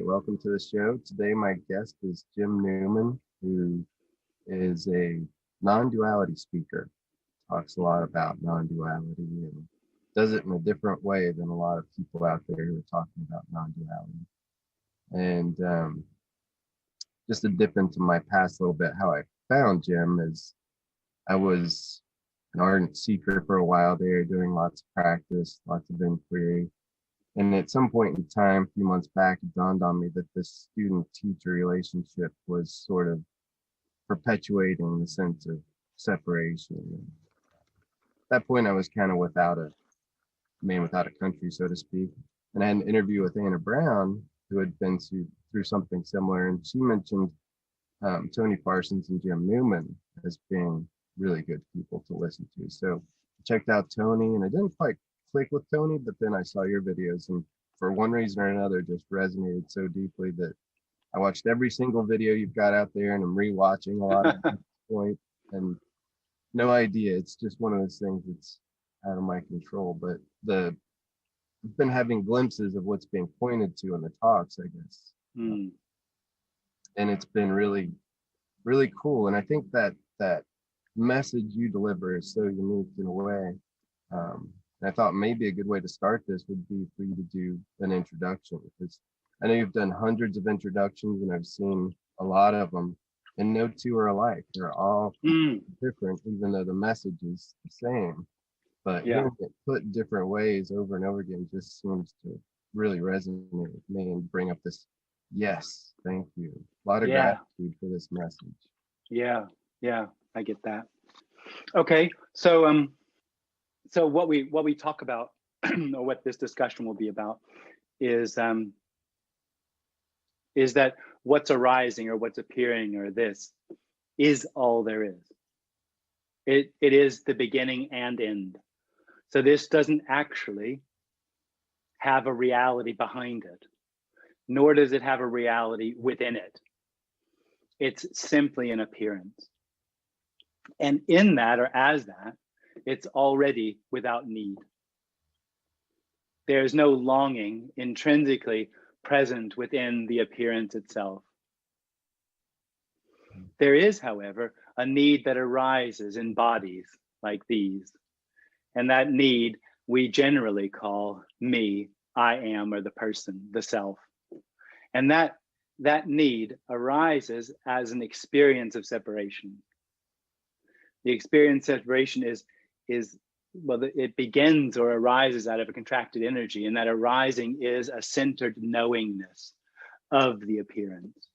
Hey, welcome to the show. Today, my guest is Jim Newman, who is a non-duality speaker. Talks a lot about non-duality and does it in a different way than a lot of people out there who are talking about non-duality. And just to dip into my past a little bit, how I found Jim is I was an ardent seeker for a while there, doing lots of practice, lots of inquiry. And at some point in time, a few months back, it dawned on me that this student-teacher relationship was sort of perpetuating the sense of separation. And at that point, I was kind of without a man without a country, so to speak. And I had an interview with Anna Brown, who had been through something similar, and she mentioned Tony Parsons and Jim Newman as being really good people to listen to. So I checked out Tony, and I didn't quite click with Tony, but then I saw your videos, and for one reason or another, just resonated so deeply that I watched every single video you've got out there, and I'm rewatching a lot of at this point. And no idea, it's just one of those things that's out of my control. But I've been having glimpses of what's being pointed to in the talks, I guess, and it's been really, really cool. And I think that message you deliver is so unique in a way. And I thought maybe a good way to start this would be for you to do an introduction, because I know you've done hundreds of introductions and I've seen a lot of them, and no two are alike. They're all different, even though the message is the same. But hearing it put different ways over and over again just seems to really resonate with me and bring up this, yes, thank you. A lot of gratitude for this message. Yeah, I get that. Okay, so so what we talk about, or what this discussion will be about, is that what's arising or what's appearing or this is all there is. It is the beginning and end. So this doesn't actually have a reality behind it, nor does it have a reality within it. It's simply an appearance. And in that, or as that, it's already without need. There's no longing intrinsically present within the appearance itself. There is, however, a need that arises in bodies like these. And that need we generally call me, I am, or the person, the self. And that need arises as an experience of separation. The experience of separation is well, it begins or arises out of a contracted energy, and that arising is a centered knowingness of the appearance,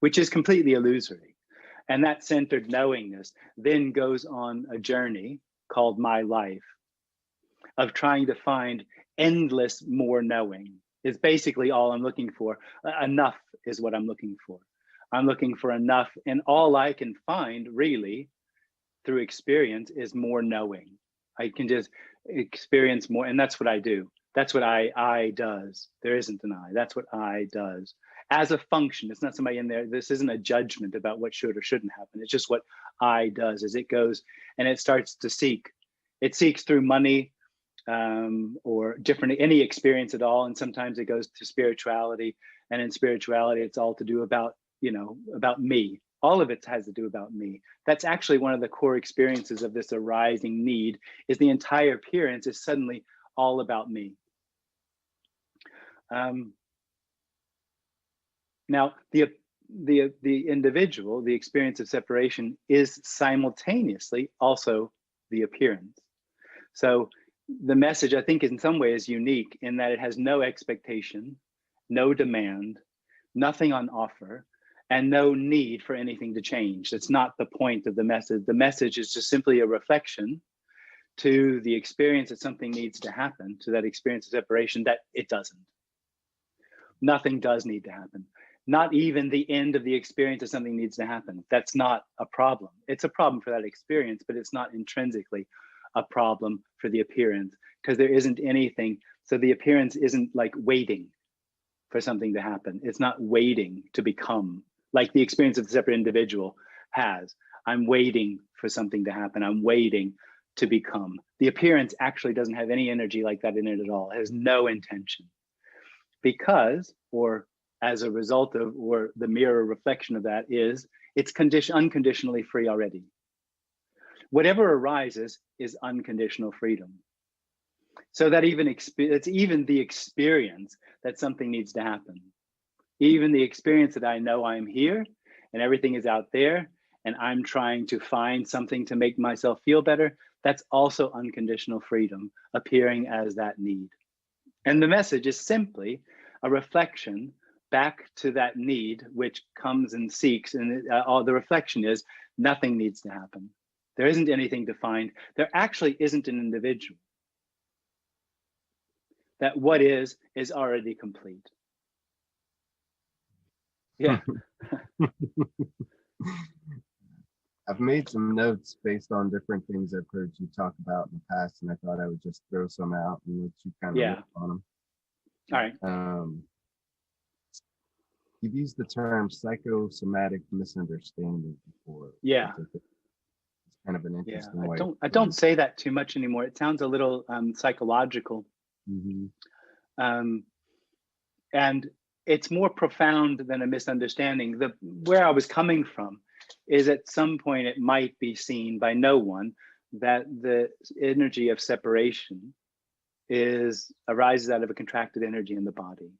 which is completely illusory. And that centered knowingness then goes on a journey called my life of trying to find endless more knowing. Is basically all I'm looking for. Enough is what I'm looking for. I'm looking for enough, and all I can find really through experience is more knowing. I can just experience more, and that's what I do. That's what I does. There isn't an I. That's what I does. As a function, it's not somebody in there. This isn't a judgment about what should or shouldn't happen. It's just what I does as it goes, and it starts to seek. It seeks through money, or different, any experience at all. And sometimes it goes to spirituality, and in spirituality, it's all to do about, about me. All of it has to do about me. That's actually one of the core experiences of this arising need, is the entire appearance is suddenly all about me. Now, the individual, the experience of separation is simultaneously also the appearance. So the message, I think, in some ways unique in that it has no expectation, no demand, nothing on offer, and no need for anything to change. That's not the point of the message. The message is just simply a reflection to the experience that something needs to happen, to that experience of separation, that it doesn't. Nothing does need to happen. Not even the end of the experience that something needs to happen. That's not a problem. It's a problem for that experience, but it's not intrinsically a problem for the appearance, because there isn't anything. So the appearance isn't like waiting for something to happen. It's not waiting to become, like the experience of the separate individual has. I'm waiting for something to happen. I'm waiting to become. The appearance actually doesn't have any energy like that in it at all. It has no intention. Because, or as a result of, or the mirror reflection of that is, it's unconditionally free already. Whatever arises is unconditional freedom. So that it's even the experience that something needs to happen. Even the experience that I know I'm here and everything is out there and I'm trying to find something to make myself feel better, that's also unconditional freedom appearing as that need. And the message is simply a reflection back to that need, which comes and seeks. And all the reflection is nothing needs to happen. There isn't anything to find. There actually isn't an individual. That what is already complete. Yeah. I've made some notes based on different things I've heard you talk about in the past, and I thought I would just throw some out and let you kind of riff on them. All right. You've used the term psychosomatic misunderstanding before. Yeah. It's kind of an interesting way. I don't say that too much anymore. It sounds a little psychological. Mm-hmm. And it's more profound than a misunderstanding. Where I was coming from is at some point it might be seen by no one that the energy of separation arises out of a contracted energy in the body.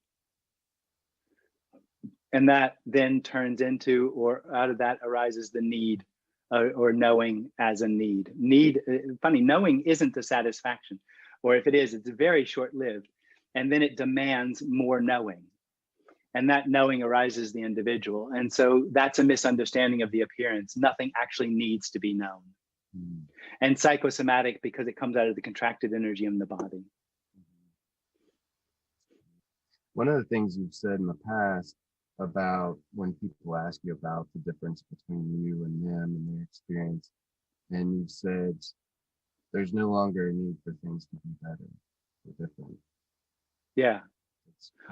And that then turns into, or out of that arises the need, or knowing as a need. Funny, knowing isn't the satisfaction, or if it is, it's very short-lived. And then it demands more knowing. And that knowing arises the individual. And so that's a misunderstanding of the appearance. Nothing actually needs to be known. Mm. And psychosomatic because it comes out of the contracted energy in the body. One of the things you've said in the past about when people ask you about the difference between you and them and their experience, and you've said there's no longer a need for things to be better or different. Yeah.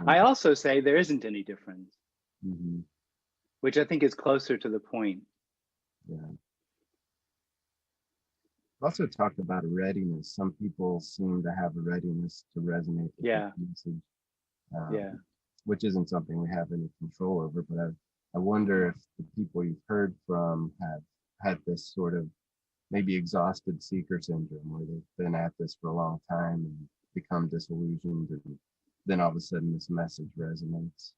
I also say there isn't any difference, which I think is closer to the point. Yeah. Also talked about a readiness. Some people seem to have a readiness to resonate with the message, which isn't something we have any control over. But I wonder if the people you've heard from have had this sort of maybe exhausted seeker syndrome, where they've been at this for a long time and become disillusioned, and then all of a sudden this message resonates.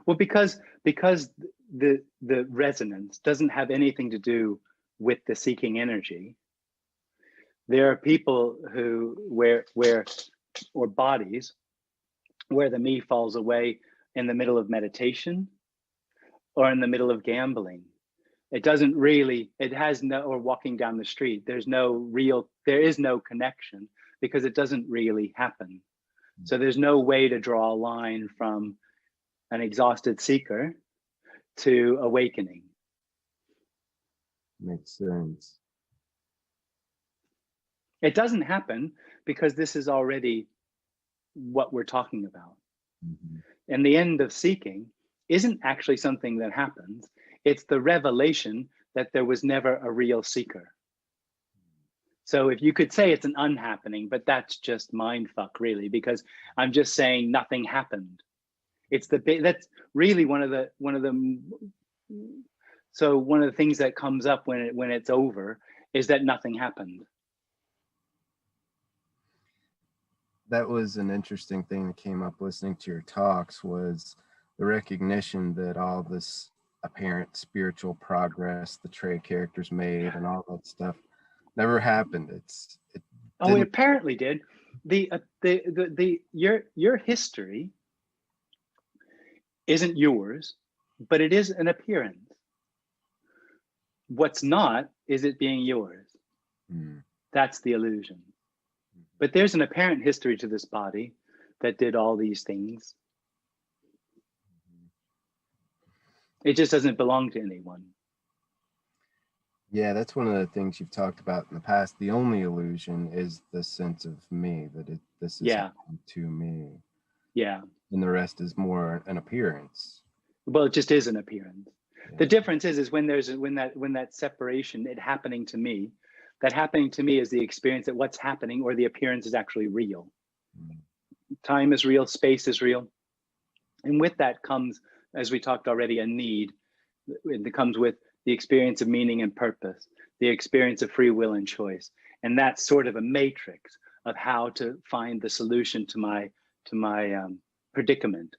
Well, because the resonance doesn't have anything to do with the seeking energy. There are people who or bodies where the me falls away in the middle of meditation or in the middle of gambling. It doesn't really, it has no, or walking down the street, there is no connection because it doesn't really happen. So there's no way to draw a line from an exhausted seeker to awakening. Makes sense. It doesn't happen because this is already what we're talking about. And the end of seeking isn't actually something that happens. It's the revelation that there was never a real seeker. So if you could say it's an unhappening, but that's just mind fuck really, because I'm just saying nothing happened. It's that's really one of the things that comes up when it's over is that nothing happened. That was an interesting thing that came up listening to your talks, was the recognition that all this apparent spiritual progress the Trey characters made and all that stuff never happened. It apparently did. Your history isn't yours, but it is an appearance. What's not is it being yours. That's the illusion. But there's an apparent history to this body that did all these things. It just doesn't belong to anyone. Yeah, that's one of the things you've talked about in the past. The only illusion is the sense of me, that this is happening to me. Yeah. And the rest is more an appearance. Well, it just is an appearance. Yeah. The difference is when that separation, it happening to me, that happening to me is the experience that what's happening or the appearance is actually real. Time is real, space is real. And with that comes, as we talked already, a need. It comes with the experience of meaning and purpose, the experience of free will and choice. And that's sort of a matrix of how to find the solution to my predicament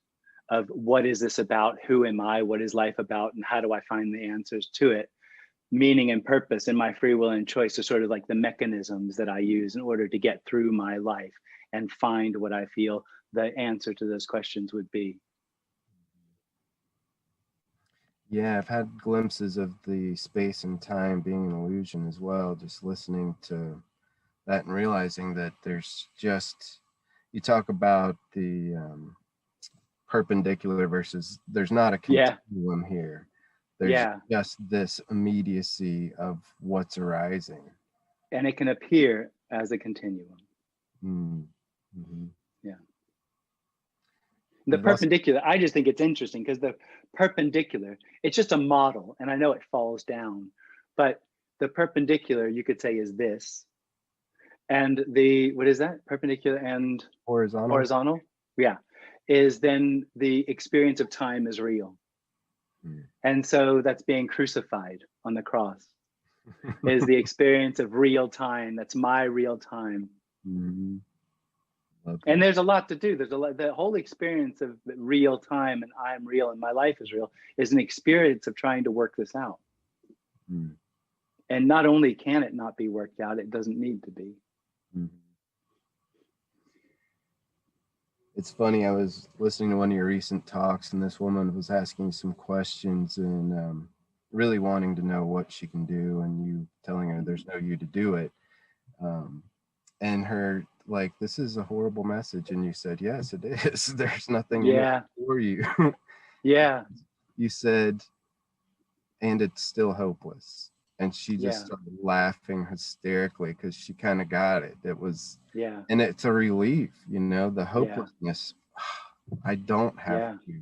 of what is this about, who am I, what is life about, and how do I find the answers to it. Meaning and purpose and my free will and choice are sort of like the mechanisms that I use in order to get through my life and find what I feel the answer to those questions would be. Yeah, I've had glimpses of the space and time being an illusion as well, just listening to that and realizing that there's just, you talk about the perpendicular versus, there's not a continuum here. There's just this immediacy of what's arising. And it can appear as a continuum. Mm-hmm. Yeah. The perpendicular, I just think it's interesting because the perpendicular, it's just a model, and I know it falls down, but the perpendicular, you could say, is this. And the, what is that? Perpendicular and horizontal? Yeah. Is then the experience of time is real. And so that's being crucified on the cross is the experience of real time. That's my real time. Mm-hmm. And there's a lot to do. There's a lot, the whole experience of real time and I'm real and my life is real is an experience of trying to work this out. And not only can it not be worked out, it doesn't need to be. It's funny, I was listening to one of your recent talks and this woman was asking some questions and really wanting to know what she can do, and you telling her there's no you to do it. And her like, this is a horrible message. And you said, yes, it is. There's nothing for you. You said, and it's still hopeless. And she just started laughing hysterically because she kind of got it. It was, and it's a relief, you know, the hopelessness. I don't have to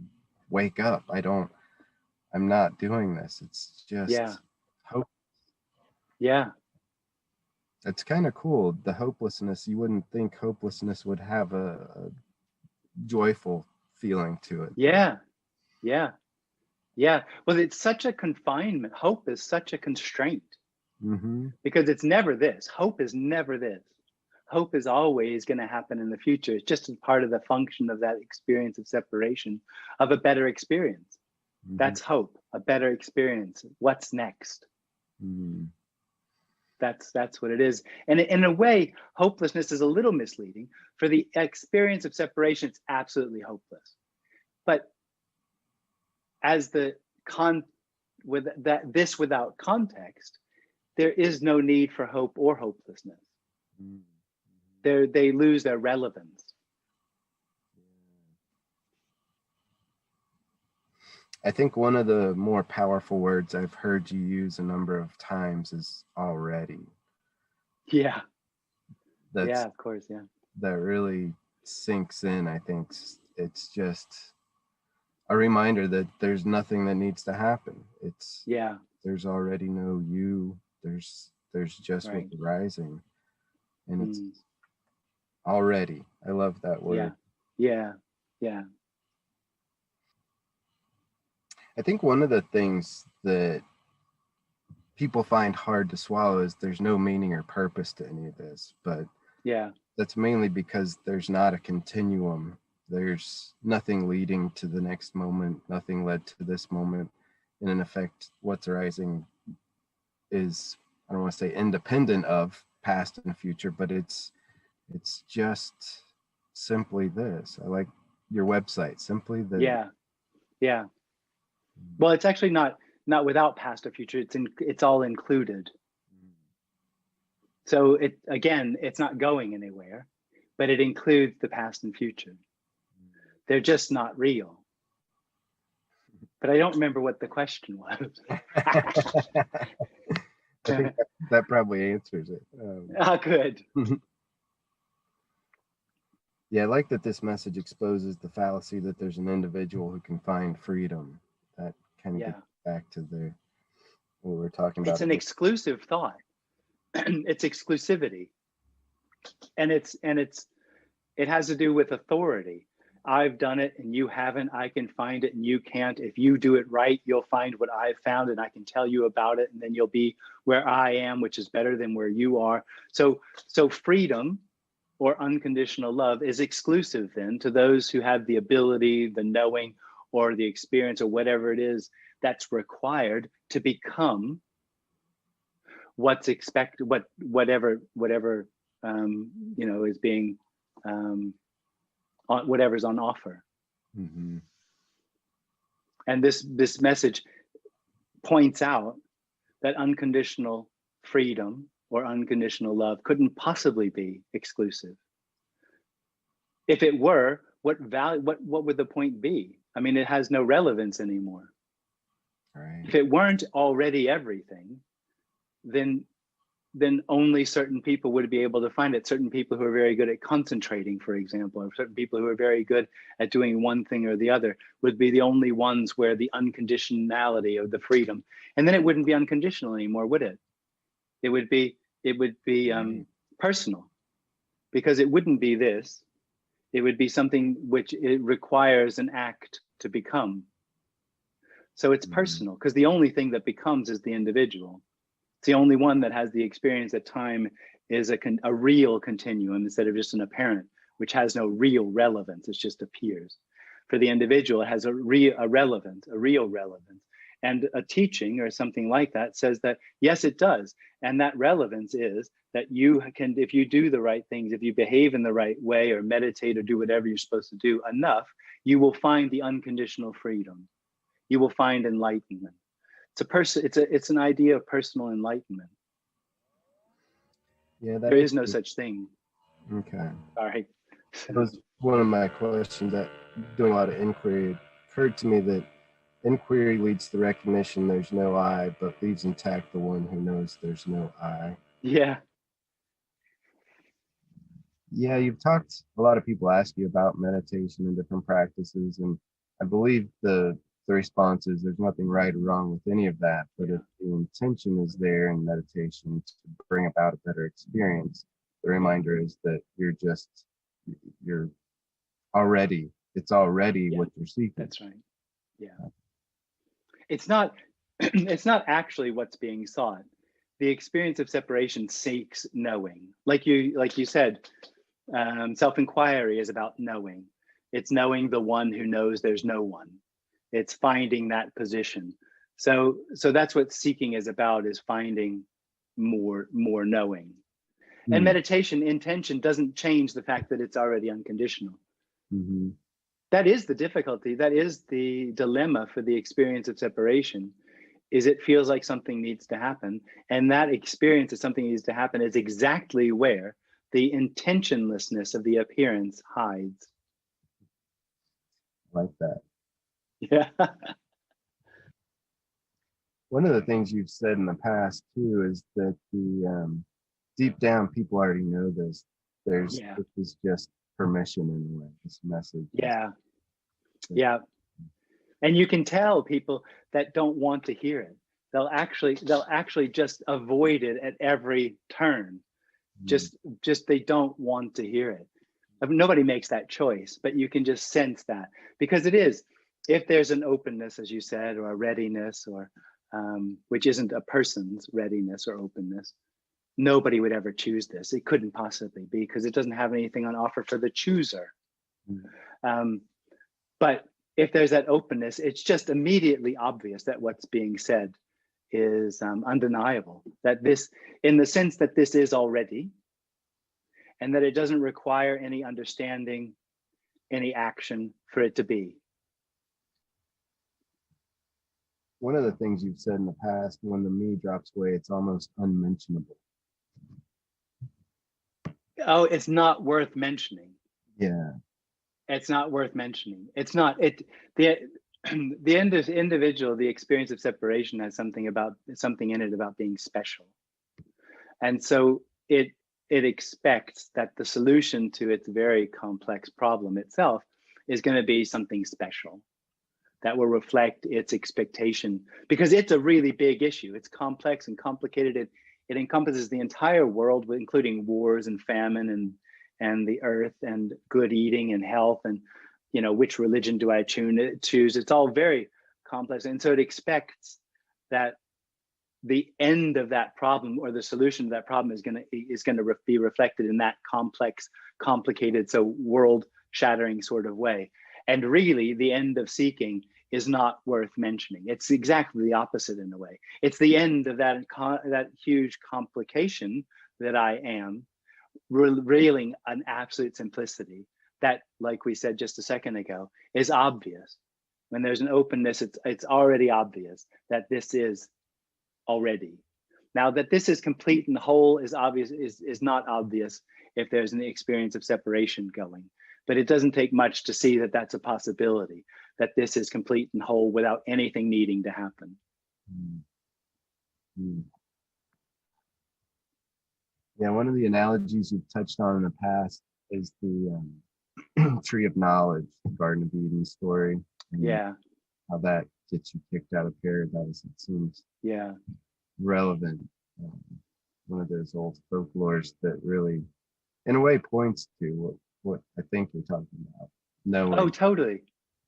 wake up. I'm not doing this. It's just hope. It's kind of cool. The hopelessness, you wouldn't think hopelessness would have a joyful feeling to it. Well, it's such a confinement. Hope is such a constraint because it's never this. Hope is never this. Hope is always going to happen in the future. It's just as part of the function of that experience of separation, of a better experience. That's hope, a better experience. What's next? That's what it is. And in a way, hopelessness is a little misleading. For the experience of separation, it's absolutely hopeless. But as without context, there is no need for hope or hopelessness. They lose their relevance. I think one of the more powerful words I've heard you use a number of times is already. Yeah, of course, that really sinks in. I think it's just a reminder that there's nothing that needs to happen. It's there's already no you. There's just what's arising, and it's already. I love that word. Yeah. I think one of the things that people find hard to swallow is there's no meaning or purpose to any of this, but that's mainly because there's not a continuum. There's nothing leading to the next moment, nothing led to this moment. And in effect, what's arising is, I don't want to say independent of past and future, but it's just simply this. I like your website, simply the Well, it's actually not without past or future. It's all included. So it's not going anywhere, but it includes the past and future. They're just not real. But I don't remember what the question was. I think that probably answers it. Good. Yeah, I like that this message exposes the fallacy that there's an individual who can find freedom. That kind of gets back to what we're talking about. It's an exclusive thought. It's exclusivity, and it has to do with authority. I've done it and you haven't. I can find it and you can't. If you do it right, you'll find what I've found and I can tell you about it. And then you'll be where I am, which is better than where you are. So freedom or unconditional love is exclusive then to those who have the ability, the knowing, or the experience, or whatever it is that's required to become what's expected, whatever is being whatever's on offer. Mm-hmm. And this message points out that unconditional freedom or unconditional love couldn't possibly be exclusive. If it were, what would the point be? I mean, it has no relevance anymore. Right. If it weren't already everything, then only certain people would be able to find it. Certain people who are very good at concentrating, for example, or certain people who are very good at doing one thing or the other would be the only ones where the unconditionality of the freedom, and then it wouldn't be unconditional anymore, would it? It would be personal, because it wouldn't be this. It would be something which it requires an act to become. So it's personal, because the only thing that becomes is the individual. It's the only one that has the experience that time is a real continuum instead of just an apparent, which has no real relevance. It just appears. For the individual, it has a real relevance. And a teaching or something like that says that, yes, it does. And that relevance is that you can, if you do the right things, if you behave in the right way or meditate or do whatever you're supposed to do enough, you will find the unconditional freedom. You will find enlightenment. It's an idea of personal enlightenment. Yeah, There is no such thing. Okay. Sorry. That was one of my questions. That doing a lot of inquiry, it occurred to me that inquiry leads to recognition there's no I, but leaves intact the one who knows there's no I. Yeah. Yeah, you've talked, a lot of people ask you about meditation and different practices, and I believe the response is there's nothing right or wrong with any of that, but if the intention is there in meditation to bring about a better experience, the reminder is that you're already, it's already what you're seeking. That's right. Yeah. It's not it's not actually what's being sought. The experience of separation seeks knowing. Like you said, self-inquiry is about knowing. It's knowing the one who knows there's no one. It's finding that position. So that's what seeking is about, is finding more knowing. And meditation intention doesn't change the fact that it's already unconditional. Mm-hmm. That is the difficulty. That is the dilemma for the experience of separation, is it feels like something needs to happen. And that experience of something needs to happen is exactly where the intentionlessness of the appearance hides. Like that. Yeah. One of the things you've said in the past too is that the deep down people already know this. This is just permission in a way, this message. Yeah. And you can tell people that don't want to hear it. They'll actually just avoid it at every turn. Just they don't want to hear it. Nobody makes that choice, but you can just sense that, because it is, if there's an openness, as you said, or a readiness, or which isn't a person's readiness or openness, nobody would ever choose this. It couldn't possibly be, because it doesn't have anything on offer for the chooser. But if there's that openness, it's just immediately obvious that what's being said is undeniable. That this, in the sense that this is already, and that it doesn't require any understanding, any action for it to be. One of the things you've said in the past, when the me drops away, it's almost unmentionable. Oh, it's not worth mentioning. Yeah. It's not worth mentioning. It's not, the individual, the experience of separation has something in it about being special. And so it expects that the solution to its very complex problem itself is going to be something special that will reflect its expectation, because it's a really big issue. It's complex and complicated. It encompasses the entire world, including wars and famine and the earth and good eating and health. And which religion do I choose? It's all very complex. And so it expects that the end of that problem, or the solution to that problem, is going to be reflected in that complex, complicated, so world-shattering sort of way. And really, the end of seeking is not worth mentioning. It's exactly the opposite in a way. It's the end of that huge complication that I am, revealing an absolute simplicity that, like we said just a second ago, is obvious. When there's an openness, it's already obvious that this is already. Now, that this is complete and whole is obvious, is not obvious if there's an experience of separation going. But it doesn't take much to see that that's a possibility, that this is complete and whole without anything needing to happen. Mm-hmm. Yeah, one of the analogies you've touched on in the past is the tree of knowledge, the Garden of Eden story. Yeah. How that gets you kicked out of paradise. It seems relevant. One of those old folklores that really, in a way, points to what I think you're talking about. Knowing. Oh, totally.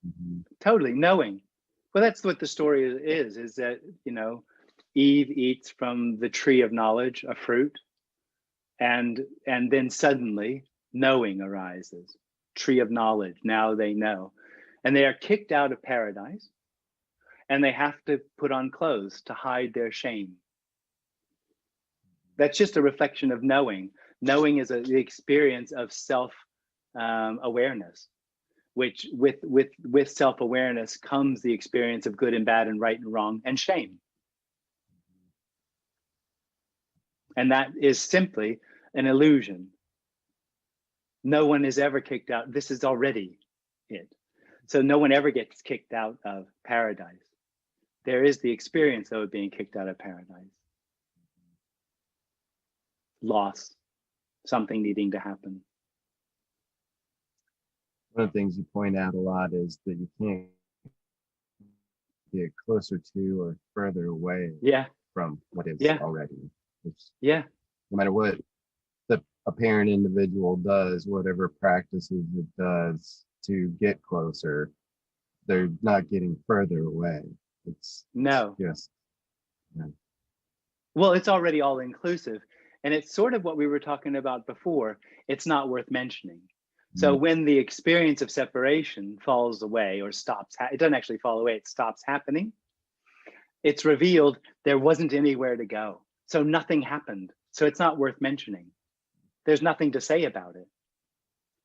Mm-hmm. Totally, knowing. Well, that's what the story is that, Eve eats from the tree of knowledge, a fruit, and then suddenly knowing arises. Tree of knowledge, now they know. And they are kicked out of paradise, and they have to put on clothes to hide their shame. That's just a reflection of knowing. Knowing is the experience of self-awareness, which with self-awareness comes the experience of good and bad and right and wrong and shame. And that is simply an illusion. No one is ever kicked out. This is already it. So no one ever gets kicked out of paradise. There is the experience, though, of being kicked out of paradise. Loss, something needing to happen. One of the things you point out a lot is that you can't get closer to or further away from what is already. No matter what the apparent individual does, whatever practices it does to get closer, they're not getting further away. It's just. Well, it's already all inclusive. And it's sort of what we were talking about before. It's not worth mentioning. So when the experience of separation falls away or stops, it doesn't actually fall away, it stops happening. It's revealed there wasn't anywhere to go. So nothing happened. So it's not worth mentioning. There's nothing to say about it.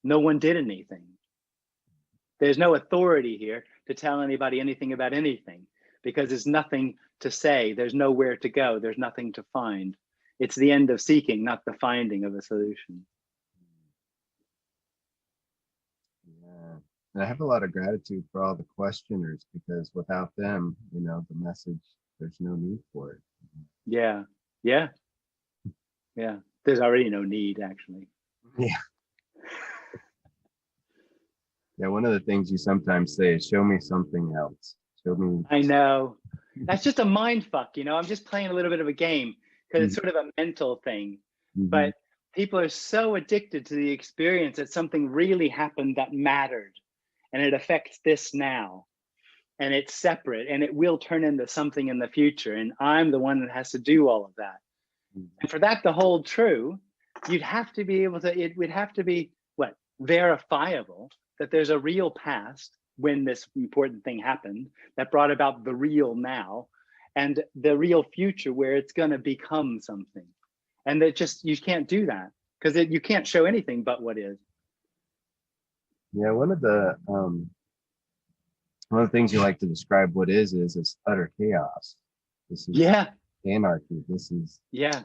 No one did anything. There's no authority here to tell anybody anything about anything, because there's nothing to say. There's nowhere to go. There's nothing to find. It's the end of seeking, not the finding of a solution. Yeah, and I have a lot of gratitude for all the questioners, because without them, the message, there's no need for it. Yeah. There's already no need, actually. Yeah. Yeah, one of the things you sometimes say is, show me something else. Show me. I know. That's just a mind fuck, I'm just playing a little bit of a game, because it's sort of a mental thing. But people are so addicted to the experience that something really happened that mattered, and it affects this now, and it's separate, and it will turn into something in the future, and I'm the one that has to do all of that. And for that to hold true, you'd have to be able to, it would have to be verifiable that there's a real past when this important thing happened that brought about the real now, and the real future where it's going to become something. And that you can't do that, because you can't show anything but what is. Yeah, one of the things you like to describe what is utter chaos. This is anarchy. This is it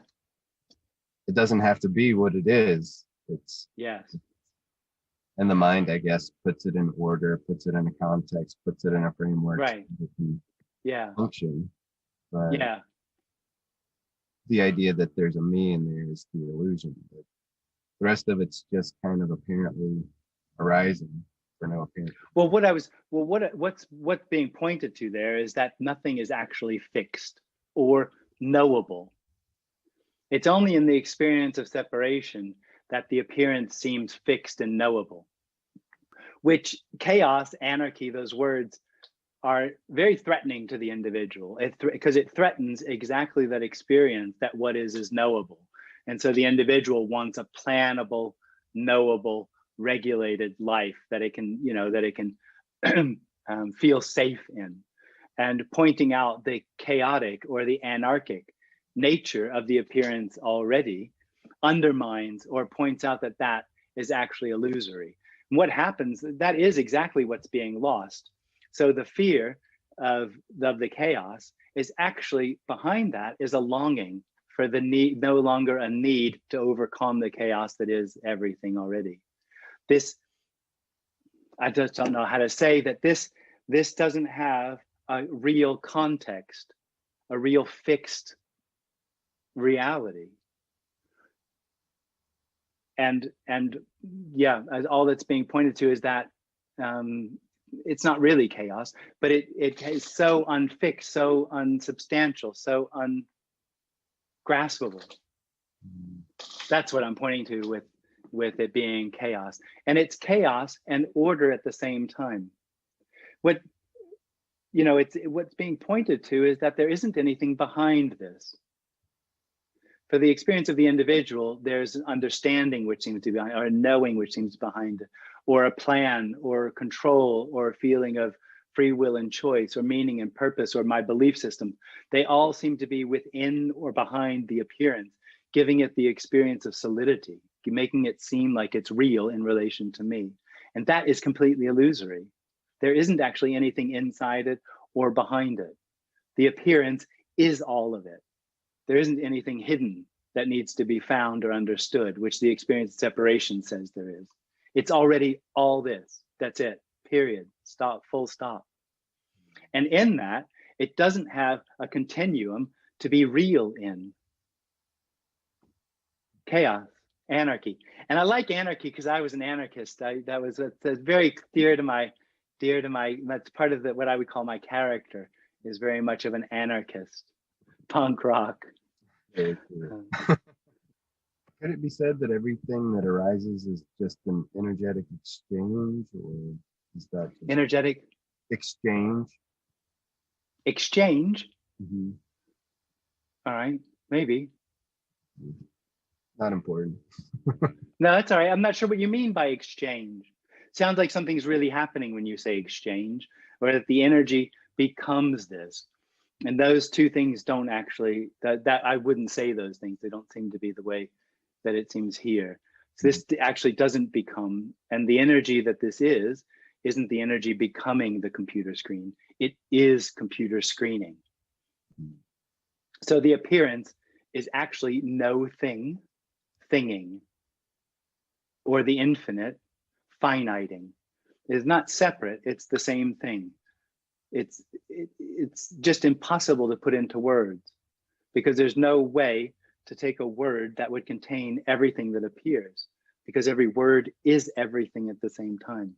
doesn't have to be what it is. It's and the mind, I guess, puts it in order, puts it in a context, puts it in a framework, right? So it can function. But the idea that there's a me in there is the illusion. But the rest of it's just kind of apparently arising for no apparent. Well, what's being pointed to there is that nothing is actually fixed or knowable. It's only in the experience of separation that the appearance seems fixed and knowable. which chaos, anarchy, those words are very threatening to the individual because it threatens exactly that experience that what is knowable. And so the individual wants a plannable, knowable, regulated life that it can, that it can feel safe in. And pointing out the chaotic or the anarchic nature of the appearance already undermines or points out that that is actually illusory. And what happens, that is exactly what's being lost. So the fear of the chaos is actually behind that is a longing for the need, no longer a need to overcome the chaos that is everything already. This, I just don't know how to say that this doesn't have a real context, a real fixed reality. And yeah, all that's being pointed to is that it's not really chaos, but it is so unfixed, so unsubstantial, so ungraspable. That's what I'm pointing to with it being chaos. And it's chaos and order at the same time. What's being pointed to is that there isn't anything behind this. For the experience of the individual, there's an understanding which seems to be behind, or a knowing which seems behind it, or a plan, or control, or a feeling of free will and choice, or meaning and purpose, or my belief system. They all seem to be within or behind the appearance, giving it the experience of solidity, making it seem like it's real in relation to me. And that is completely illusory. There isn't actually anything inside it or behind it. The appearance is all of it. There isn't anything hidden that needs to be found or understood, which the experience of separation says there is. It's already all this. That's it. Period. Stop. Full stop. And in that, it doesn't have a continuum to be real in. Chaos, anarchy. And I like anarchy because I was an anarchist. That's very dear to my, that's part of what I would call my character, is very much of an anarchist. Punk rock. Very true. Could it be said that everything that arises is just an energetic exchange, or is that just energetic exchange? Exchange? Mm-hmm. All right, maybe. Not important. No, that's all right. I'm not sure what you mean by exchange. Sounds like something's really happening when you say exchange, or that the energy becomes this. And those two things don't actually, that I wouldn't say those things. They don't seem to be the way that it seems here. So this actually doesn't become, and the energy that this isn't the energy becoming the computer screen. It is computer screening. So the appearance is actually no thing, thinging, or the infinite, finiting. It is not separate, it's the same thing. It's just impossible to put into words, because there's no way to take a word that would contain everything that appears, because every word is everything at the same time.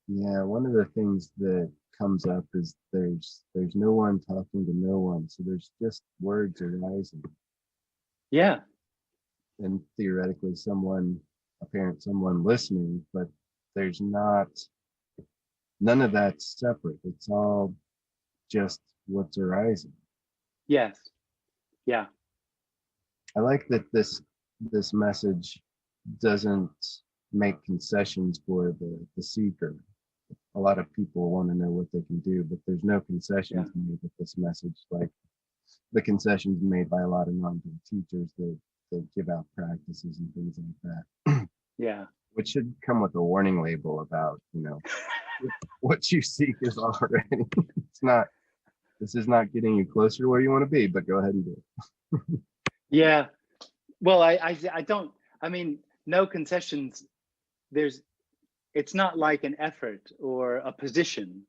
Yeah, one of the things that comes up is there's no one talking to no one, so there's just words arising. Yeah. And theoretically someone listening, but there's none of that's separate. It's all just what's arising. Yes. Yeah. I like that this message doesn't make concessions for the seeker. A lot of people want to know what they can do, but there's no concessions made with this message, like the concessions made by a lot of non-dual teachers that give out practices and things like that. Yeah. Which should come with a warning label about, what you seek is already, this is not getting you closer to where you want to be, but go ahead and do it. Yeah. Well, I don't, no concessions. It's not like an effort or a position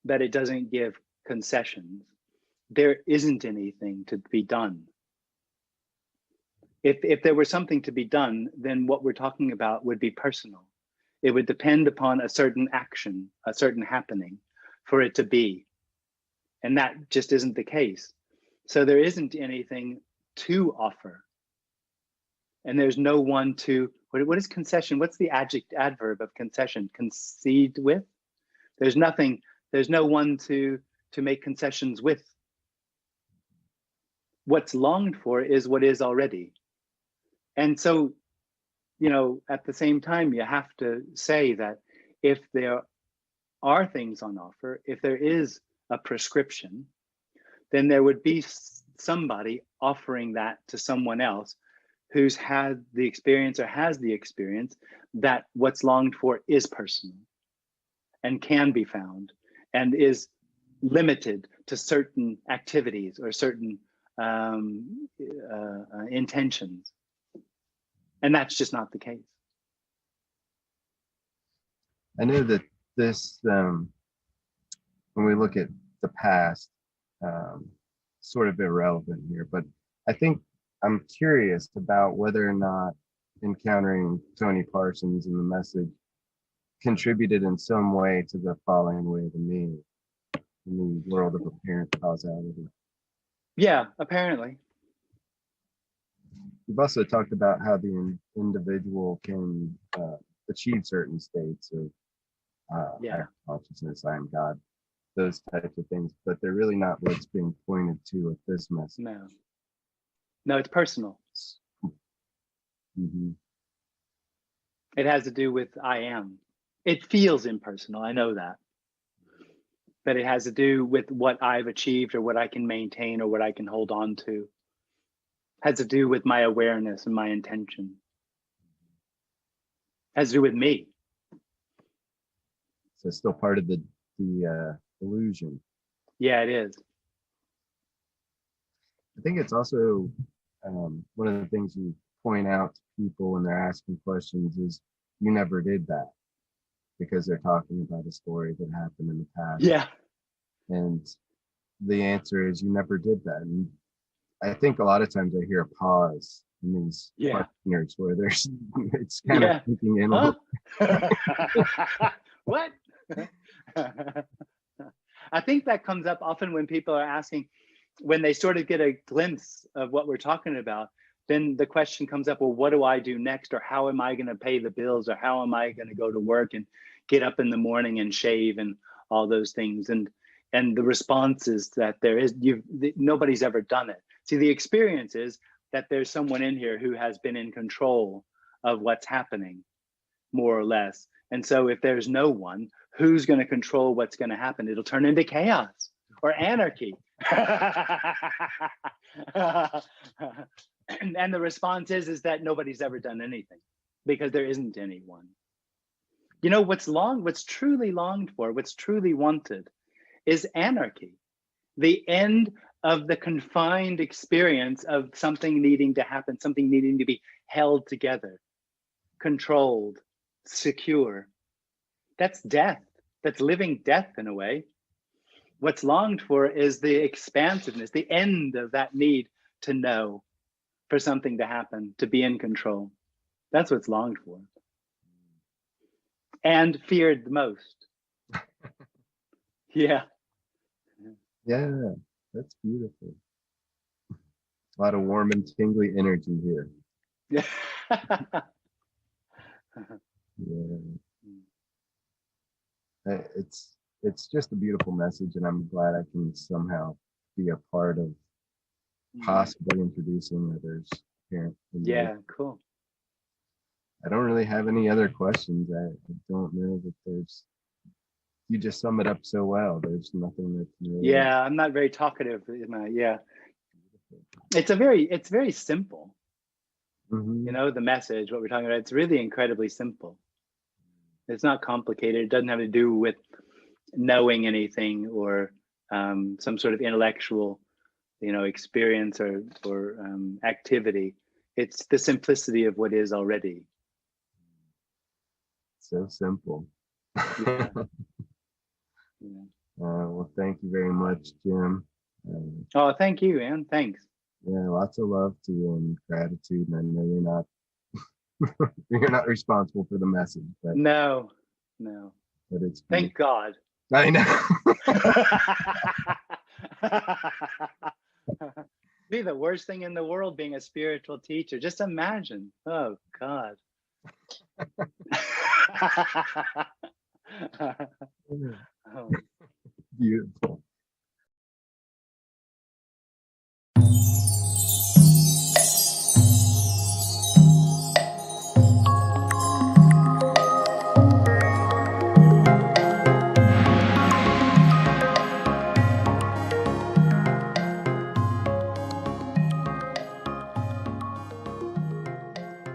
that it doesn't give concessions. There isn't anything to be done. If there were something to be done, then what we're talking about would be personal. It would depend upon a certain action, a certain happening for it to be. And that just isn't the case. So there isn't anything to offer. and there's no one to, what is concession? What's the adverb of concession? Concede with? There's nothing, there's no one to make concessions with. What's longed for is what is already. And so, you know, at the same time, you have to say that if there are things on offer, if there is a prescription, then there would be somebody offering that to someone else who's had the experience or has the experience that what's longed for is personal and can be found and is limited to certain activities or certain intentions. And that's just not the case. I know that this, when we look at the past, sort of irrelevant here, but I think I'm curious about whether or not encountering Tony Parsons and the message contributed in some way to the falling away of the me in the world of apparent causality. Yeah, apparently. You've also talked about how the individual can achieve certain states of higher consciousness, I am God, those types of things, but they're really not what's being pointed to with this message. No, it's personal. Mm-hmm. It has to do with I am. It feels impersonal, I know that. But it has to do with what I've achieved or what I can maintain or what I can hold on to. It has to do with my awareness and my intention. It has to do with me. So it's still part of the illusion. Yeah, it is. I think it's also one of the things you point out to people when they're asking questions is you never did that, because they're talking about a story that happened in the past. Yeah. And the answer is you never did that. And I think a lot of times I hear a pause in these questioners where there's it's kind of thinking in a little. What? I think that comes up often when people are asking, when they sort of get a glimpse of what we're talking about, then the question comes up, well, what do I do next? Or how am I going to pay the bills? Or how am I going to go to work and get up in the morning and shave and all those things? And the response is that nobody's ever done it. See, the experience is that there's someone in here who has been in control of what's happening, more or less. And so if there's no one, who's going to control what's going to happen? It'll turn into chaos or anarchy. And the response is that nobody's ever done anything because there isn't anyone. You know, what's truly longed for, what's truly wanted is anarchy. The end of the confined experience of something needing to happen, something needing to be held together, controlled, secure. That's death. That's living death in a way. What's longed for is the expansiveness, the end of that need to know, for something to happen, to be in control. That's what's longed for. And feared the most. Yeah. Yeah, that's beautiful. A lot of warm and tingly energy here. Yeah. Yeah. It's just a beautiful message, and I'm glad I can somehow be a part of possibly introducing others here. Yeah, cool. I don't really have any other questions. I don't know that you just sum it up so well. There's nothing that really... I'm not very talkative. It's very simple. Mm-hmm. You know, the message, what we're talking about, it's really incredibly simple. It's not complicated. It doesn't have to do with knowing anything or some sort of intellectual, experience or activity. It's the simplicity of what is already. So simple. Yeah. Well, thank you very much, Jim. Oh, thank you, Ann. Thanks. Yeah, lots of love to you and gratitude. And I know you're not responsible for the message, but no. But it's thank God. I know. be the worst thing in the world being a spiritual teacher. Just imagine. Oh God.